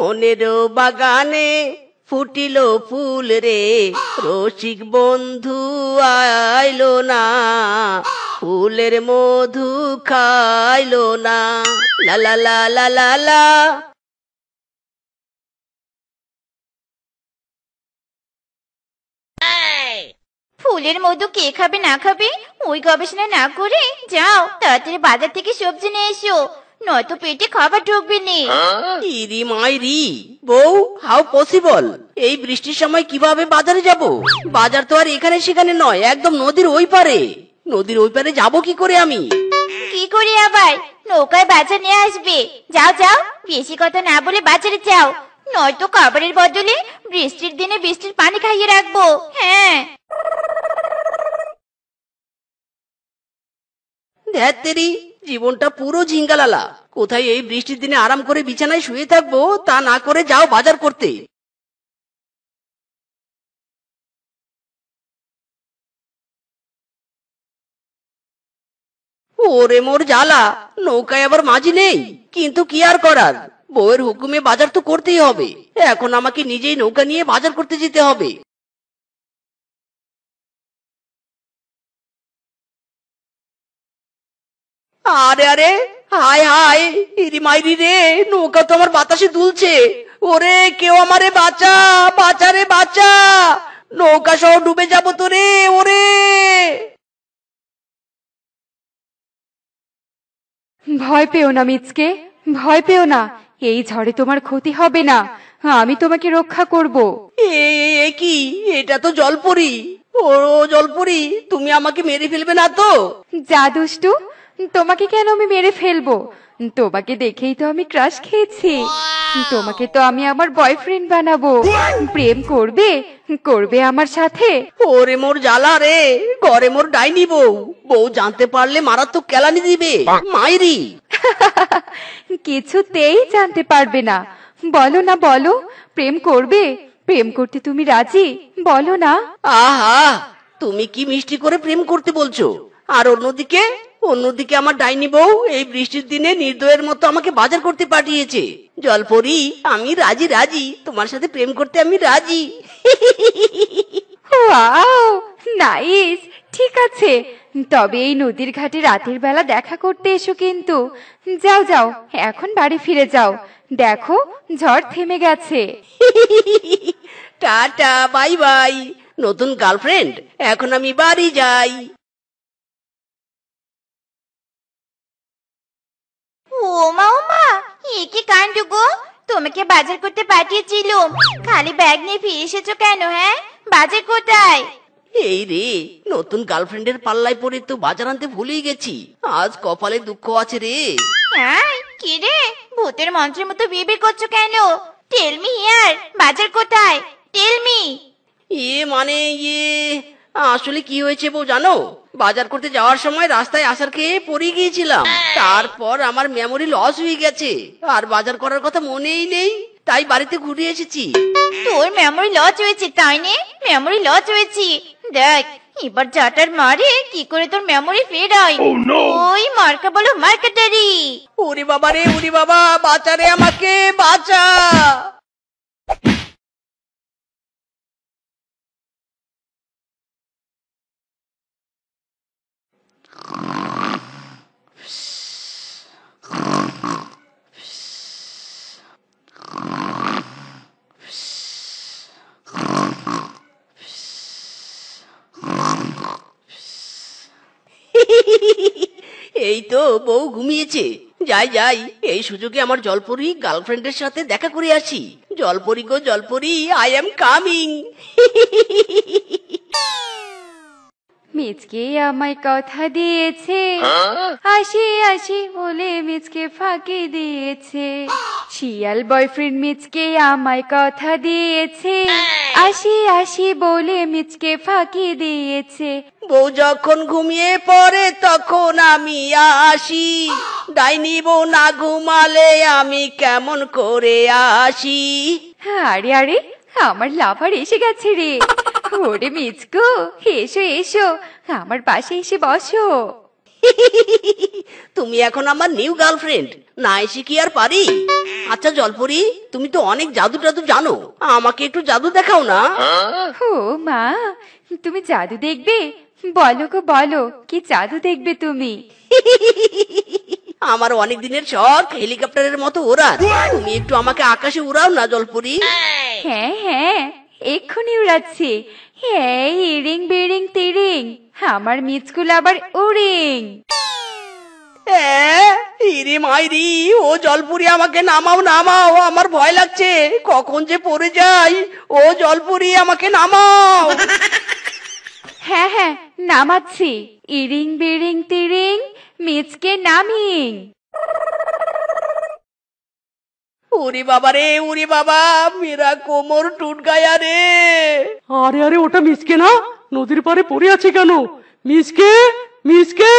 মনের বাগানে ফুটিল ফুল রে, রসিক বন্ধু আইলো না, ফুলের মধু খাইলো না। লা লা লা লা লা লা। ফুলের মধু কে খাবে না খাবে ওই গবেষণা না করে যাও তাড়াতাড়ি বাজার থেকে সবজি নিয়ে এসো, নয়তো পেটে খাবার ঢুকবে না। ইরি মাইরি বউ, হাউ পসিবল? এই বৃষ্টির সময় কিভাবে বাজারে যাব? বাজার তো আর এখানে সেখানে নয়, একদম নদীর ওই পারে। নদীর ওই পারে যাবো কি করে আমি? কি করে আবার? নৌকায় বাজার নিয়ে আসবে। যাও যাও, বেশি কথা না বলে বাজারে যাও, নয়তো খাবারের বদলে বৃষ্টির দিনে বৃষ্টির পানি খাইয়ে রাখবো। হ্যাঁ। ধ্যাত্তেরি, জীবনটা পুরো ঝিঙ্গালালা। কোথায় এই বৃষ্টির দিনে আরাম করে বিছানায় শুয়ে থাকবো, তা না করে যাও বাজার করতে। ওরে মোর জ্বালা, নৌকায় আবার মাঝি নেই। কিন্তু কি আর করার, বউয়ের হুকুমে বাজার তো করতেই হবে। এখন আমাকে নিজেই নৌকা নিয়ে বাজার করতে যেতে হবে। আরে আরে, হায় হায়, ইরি মাইরি রে, নৌকা তো আমার বাতাসে দুলছে। ওরে কেউ আমারে বাঁচা, বাঁচা রে বাঁচা, নৌকা সহ ডুবে যাবো তো রে। ওরে ভয় পেও না মিচকে, ভয় পেও না, এই ঝড়ে তোমার ক্ষতি হবে না, আমি তোমাকে রক্ষা করব। এ কি, এটা তো জলপরি। ও জলপরি, তুমি আমাকে মেরে ফেলবে না তো? যা দুষ্টু, তোমাকে কেন আমি মেরে ফেলবো? তোমাকে দেখেই তো আমি ক্রাশ খেয়েছি। তোমাকে তো আমি আমার বয়ফ্রেন্ড বানাবো। প্রেম করবে, করবে আমার সাথে। ওরে মোর জ্বালা রে, ঘরে মোর ডাইনি বউ, বউ জানতে পারলে মারাত্মক কেলানি দিবে মাইরি। কিছুতেই জানতে পারবে না। বলো না বলো, প্রেম করবে? প্রেম করতে তুমি রাজি? বলো না। আহা, তুমি কি মিষ্টি করে প্রেম করতে বলছো। আর অন্যদিকে অন্যদিকে আমার ডাইনি বউ এই বৃষ্টির দিনে নির্দয়ের মতো আমাকে বাজার করতে পাঠিয়েছে। জলপরি, আমি রাজি রাজি, তোমার সাথে প্রেম করতে আমি রাজি। Wow, nice. ঠিক আছে, তবে এই নদীর ঘাটে রাতের বেলা দেখা করতে এসো কিন্তু। যাও যাও, এখন বাড়ি ফিরে যাও, দেখো ঝড় থেমে গেছে। টাটা, বাই বাই নতুন গার্লফ্রেন্ড, এখন আমি বাড়ি যাই। ওমা ওমা, এ কি কাণ্ড গো! তোমাকে বাজার করতে পাঠিয়েছিলাম, খালি ব্যাগ নিয়ে ফিরে এসেছো কেন? হ্যাঁ, বাজার কোথায়? এই রে, নতুন গার্লফ্রেন্ডের পাল্লায় পড়ে তো বাজার আনতে ভুলেই গেছি। আজ কপালে দুঃখ আছে রে। হ্যাঁ, কি রে, ভূতের মন্ত্রের মতো বিড়বিড় করছো কেন? টেল মি হিয়ার, বাজার কোথায়? Tell me. মানে আসলে কি হয়েছে বউ জানো? বাজার করতে যাওয়ার সময় রাস্তায় আসার খেয়ে পড়ে গিয়েছিলাম। তারপর আমার মেমোরি লস হয়ে গেছে, আর বাজার করার কথা মনেই নেই, তাই বাড়িতে ঘুরে এসেছি। তোর মেমোরি লস হয়েছে তাই নে? মেমোরি লস হয়েছে, দেখ এবার জাটার মারে কি করে তোর মেমোরি ফের হয়। ওই মার্কা বলো মার্কেটারি। ওরে বাবা রে, ওরে বাবা, বাঁচা রে, আমাকে বাঁচা। এই তো বউ ঘুমিয়েছে, যাই যাই, এই সুযোগে আমার জলপরি গার্লফ্রেন্ডের সাথে দেখা করে আসি। জলপরি গো জলপরি, আই এম কামিং। মিচকে আমায় কথা দিয়েছে, আসি আসি বলে মিচকে ফাঁকি দিয়েছে। শিয়াল বয়ফ্রেন্ড মিচকে আমায় কথা দিয়েছে, আসি আসি বলে মিচকে ফাঁকি দিয়েছে। বউ যখন ঘুমিয়ে পড়ে তখন আমি আসি, ডাইনি বউ না ঘুমালে আমি কেমন করে আসি। আরে আরে, আমার লাভার এসে গেছে রে। ওরে মিচকু, এসো এসো, আমার পাশে এসে বসো। তুমি এখন আমার নিউ গার্লফ্রেন্ড, না এসে কি আর পারি? আচ্ছা জলপরি, তুমি তো অনেক জাদু টাদু জানো, আমাকে একটু জাদু দেখাও না। ও মা, তুমি জাদু দেখবে? বলো গো বলো, কি জাদু দেখবে তুমি? আমার অনেক দিনের শখ হেলিকপ্টারের মতো ওড়ার। তুমি একটু আমাকে আকাশে উড়াও না জলপরি। হ্যাঁ হ্যাঁ, এক্ষুনি উড়াচ্ছি। হ্যাঁ, ইরিং বিরিং তিরিং, আমার মিচকুল আবার উড়িং। ইরি মাইরি, ও জলপুরি আমাকে নামাও নামাও, আমার ভয় লাগছে, কখন যে পড়ে যাই। ও জলপুরি আমাকে নামাও। হ্যাঁ হ্যাঁ, নামাচ্ছি। ইরিং বিরিং তিরিং, মিচকে নামিং। ওরে বাবা রে, ওরে বাবা, মেরা কোমর টুট গায়া রে। আরে আরে, ওটা মিসকে না? নদীর পাড়ে পড়ে আছে কেন? মিসকে, মিসকে।